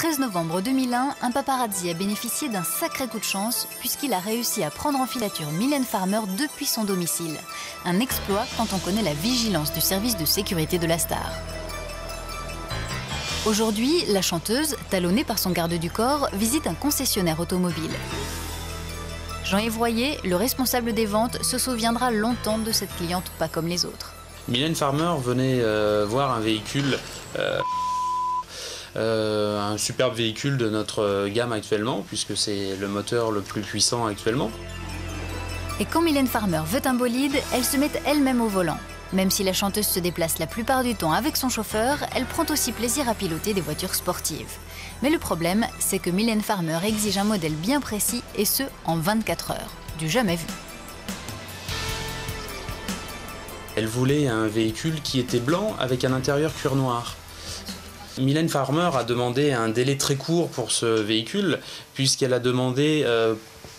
13 novembre 2001, un paparazzi a bénéficié d'un sacré coup de chance puisqu'il a réussi à prendre en filature Mylène Farmer depuis son domicile. Un exploit quand on connaît la vigilance du service de sécurité de la star. Aujourd'hui, la chanteuse, talonnée par son garde du corps, visite un concessionnaire automobile. Jean-Yves Royer, le responsable des ventes, se souviendra longtemps de cette cliente pas comme les autres. Mylène Farmer venait voir un véhicule, un superbe véhicule de notre gamme actuellement, puisque c'est le moteur le plus puissant actuellement. Et quand Mylène Farmer veut un bolide, elle se met elle-même au volant. Même si la chanteuse se déplace la plupart du temps avec son chauffeur, elle prend aussi plaisir à piloter des voitures sportives. Mais le problème, c'est que Mylène Farmer exige un modèle bien précis, et ce, en 24 heures. Du jamais vu. Elle voulait un véhicule qui était blanc avec un intérieur cuir noir. Mylène Farmer a demandé un délai très court pour ce véhicule, puisqu'elle a demandé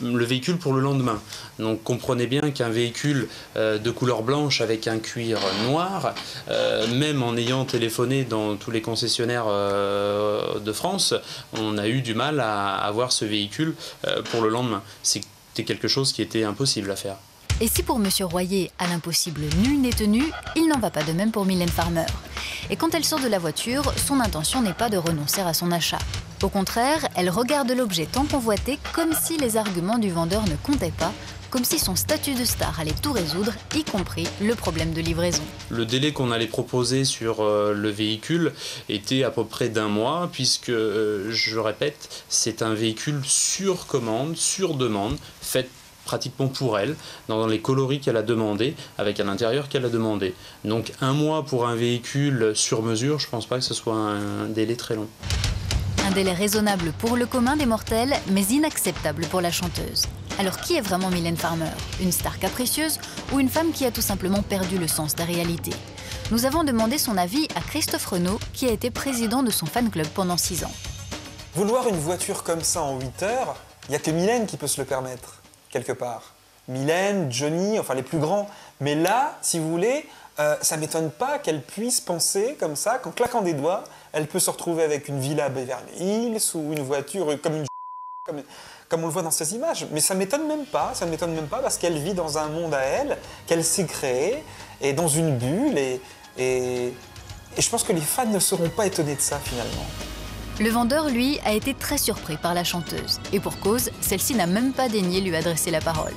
le véhicule pour le lendemain. Donc comprenez bien qu'un véhicule de couleur blanche avec un cuir noir, même en ayant téléphoné dans tous les concessionnaires de France, on a eu du mal à avoir ce véhicule pour le lendemain. C'était quelque chose qui était impossible à faire. Et si pour Monsieur Royer, à l'impossible nul n'est tenu, il n'en va pas de même pour Mylène Farmer. Et quand elle sort de la voiture, son intention n'est pas de renoncer à son achat. Au contraire, elle regarde l'objet tant convoité comme si les arguments du vendeur ne comptaient pas, comme si son statut de star allait tout résoudre, y compris le problème de livraison. Le délai qu'on allait proposer sur le véhicule était à peu près d'1 mois, puisque, je répète, c'est un véhicule sur commande, sur demande, fait pratiquement pour elle, dans les coloris qu'elle a demandé, avec un intérieur qu'elle a demandé. Donc 1 mois pour un véhicule sur mesure, je ne pense pas que ce soit un délai très long. Un délai raisonnable pour le commun des mortels, mais inacceptable pour la chanteuse. Alors qui est vraiment Mylène Farmer? Une star capricieuse ou une femme qui a tout simplement perdu le sens de la réalité? Nous avons demandé son avis à Christophe Renaud, qui a été président de son fan club pendant 6 ans. Vouloir une voiture comme ça en 8 heures, il n'y a que Mylène qui peut se le permettre. Quelque part. Mylène, Johnny, enfin les plus grands. Mais là, si vous voulez, ça ne m'étonne pas qu'elle puisse penser comme ça, qu'en claquant des doigts, elle peut se retrouver avec une villa à Beverly Hills ou une voiture comme on le voit dans ces images. Mais ça ne m'étonne même pas, parce qu'elle vit dans un monde à elle, qu'elle s'est créée, et dans une bulle, et je pense que les fans ne seront pas étonnés de ça finalement. Le vendeur, lui, a été très surpris par la chanteuse. Et pour cause, celle-ci n'a même pas daigné lui adresser la parole.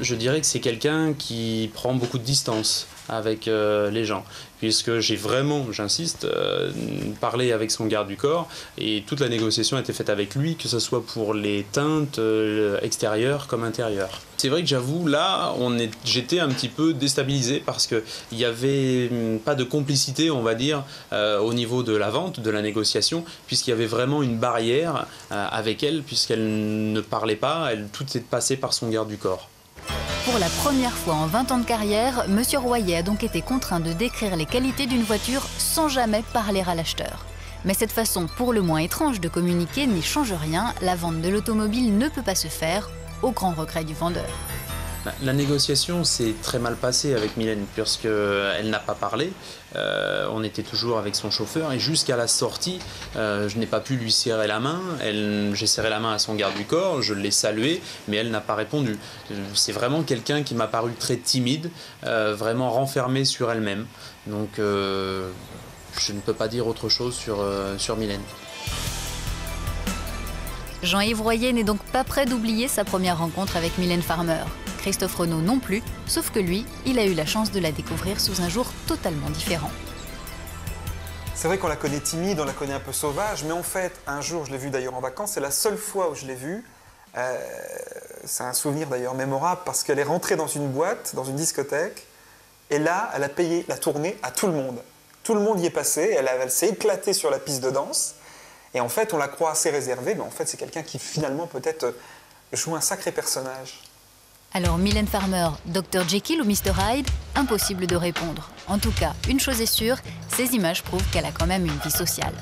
Je dirais que c'est quelqu'un qui prend beaucoup de distance avec les gens, puisque j'ai vraiment, j'insiste, parlé avec son garde du corps, et toute la négociation a été faite avec lui, que ce soit pour les teintes extérieures comme intérieures. C'est vrai que j'avoue, là, j'étais un petit peu déstabilisé parce qu'il n'y avait pas de complicité, on va dire, au niveau de la vente, de la négociation, puisqu'il y avait vraiment une barrière avec elle, puisqu'elle ne parlait pas, tout est passé par son garde du corps. Pour la première fois en 20 ans de carrière, Monsieur Royer a donc été contraint de décrire les qualités d'une voiture sans jamais parler à l'acheteur. Mais cette façon pour le moins étrange de communiquer n'y change rien, la vente de l'automobile ne peut pas se faire, au grand regret du vendeur. La négociation s'est très mal passée avec Mylène, puisqu'elle n'a pas parlé. On était toujours avec son chauffeur, et jusqu'à la sortie, je n'ai pas pu lui serrer la main. J'ai serré la main à son garde du corps, je l'ai salué, mais elle n'a pas répondu. C'est vraiment quelqu'un qui m'a paru très timide, vraiment renfermée sur elle-même. Donc je ne peux pas dire autre chose sur Mylène. Jean-Yves Royer n'est donc pas prêt d'oublier sa première rencontre avec Mylène Farmer. Christophe Renaud non plus, sauf que lui, il a eu la chance de la découvrir sous un jour totalement différent. C'est vrai qu'on la connaît timide, on la connaît un peu sauvage, mais en fait, un jour, je l'ai vue d'ailleurs en vacances, c'est la seule fois où je l'ai vue. C'est un souvenir d'ailleurs mémorable parce qu'elle est rentrée dans une boîte, dans une discothèque, et là, elle a payé la tournée à tout le monde. Tout le monde y est passé, elle s'est éclatée sur la piste de danse, et en fait, on la croit assez réservée, mais en fait, c'est quelqu'un qui finalement peut-être joue un sacré personnage. Alors Mylène Farmer, Dr Jekyll ou Mr Hyde, impossible de répondre. En tout cas, une chose est sûre, ces images prouvent qu'elle a quand même une vie sociale.